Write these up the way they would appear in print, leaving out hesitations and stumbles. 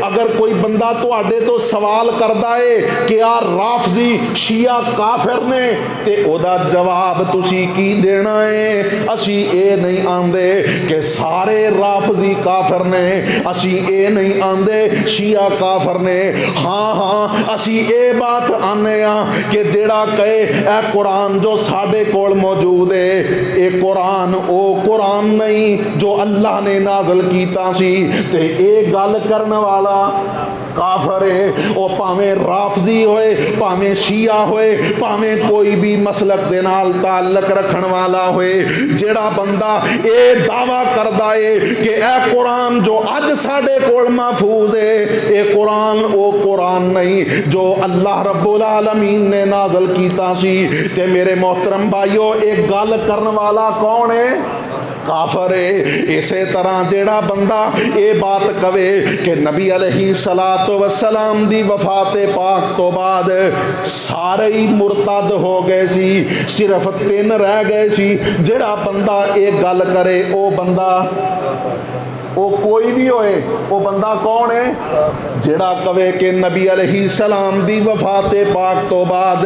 अगर कोई बंदा तुहाडे तो सवाल करदा है कि आ राफजी शिया काफिर ने ते ओदा जवाब तुसी की देना है। असी ये नहीं आंदे कि सारे राफजी काफिर ने, असी ये नहीं आंदे शिया काफिर ने। हाँ हाँ असी ये बात आने कि जेड़ा कहे ए कुरान जो साडे कोल मौजूद है ये कुरान ओ कुरान नहीं जो अल्लाह ने नाज़िल कीता सी, ते ये गल करन वाला काफर है। वो भावें राफजी होए, भावें शिया होए, भावें कोई भी मसलक दे नाल ताल्लुक रखण वाला होए, जेड़ा बंदा ये दावा करदा है कि ए कुरान जो अज साडे कोल महफूज है ये कुरान ओ कुरान नहीं जो अल्लाह रब्बुल आलमीन ने नाज़िल कीता सी, ते मेरे मोहतरम भाइयों एक गल करन वाला कौन है? काफर है। इसे तरह जेड़ा बंदा ये बात कवे कि नबी अलैहिस्सलातु वस्सलाम दी वफाते पाक तो बाद सारे ही मुरतद हो गए सी, सिर्फ 3 रह गए सी। जेड़ा बंदा ये गल करे वो बंदा वो कोई भी होए, वो बंदा कौन है? जेड़ा कवे कि नबी अलैहिस्सलाम दी वफाते पाक तो बाद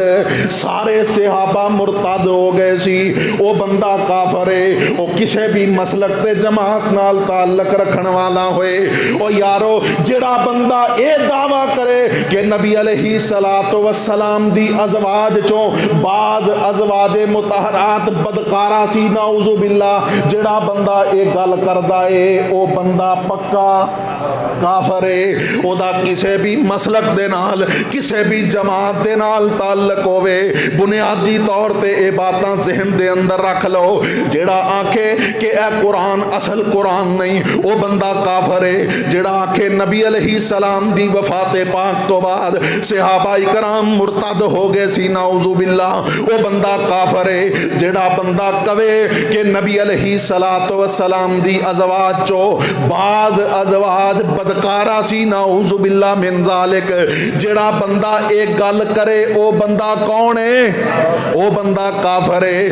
सारे सहाबा मुरतद हो गए सी, वो बंदा काफर है। वो किसी भी मसलक ते जमात नाल ताल्लुक रखण वाला होए। ओ यारो जेड़ा बंदा ये दावा करे कि नबी अलैहिस्सलातु वस्सलाम दी अज़वाज चों बाज अज़वाजे मुतहरात बदकारा सी, नाउज़ु बिल्लाह, जेड़ा बंदा ये गल करदा है वो बंदा पक्का काफर है। ओदा किसी भी मसलक दे नाल किसी भी जमात दे नाल ताल्लुक होवे, बुनियादी तौर ते ये बातां ज़हन दे अंदर रख लो। जेड़ा आखे कि ए कुरान असल कुरान नहीं वो बंदा काफर है। जेड़ा आखे नबी अलैहिस्सलाम दी वफाते पाक तो बाद सहाबा इकराम मुरतद हो गए सी, नाउज़ु बिल्लाह, वो बंदा काफर है। जेड़ा बंदा कवे कि नबी अलैहिस्सलातु वस्सलाम दी अज़वाज चो बाज अज़वाज बदकारा सी, नाउज़ु बिल्लाह मिन ज़ालिक, जेड़ा बंदा एक गल करे वो बंदा कौन है? वो बंदा काफर है।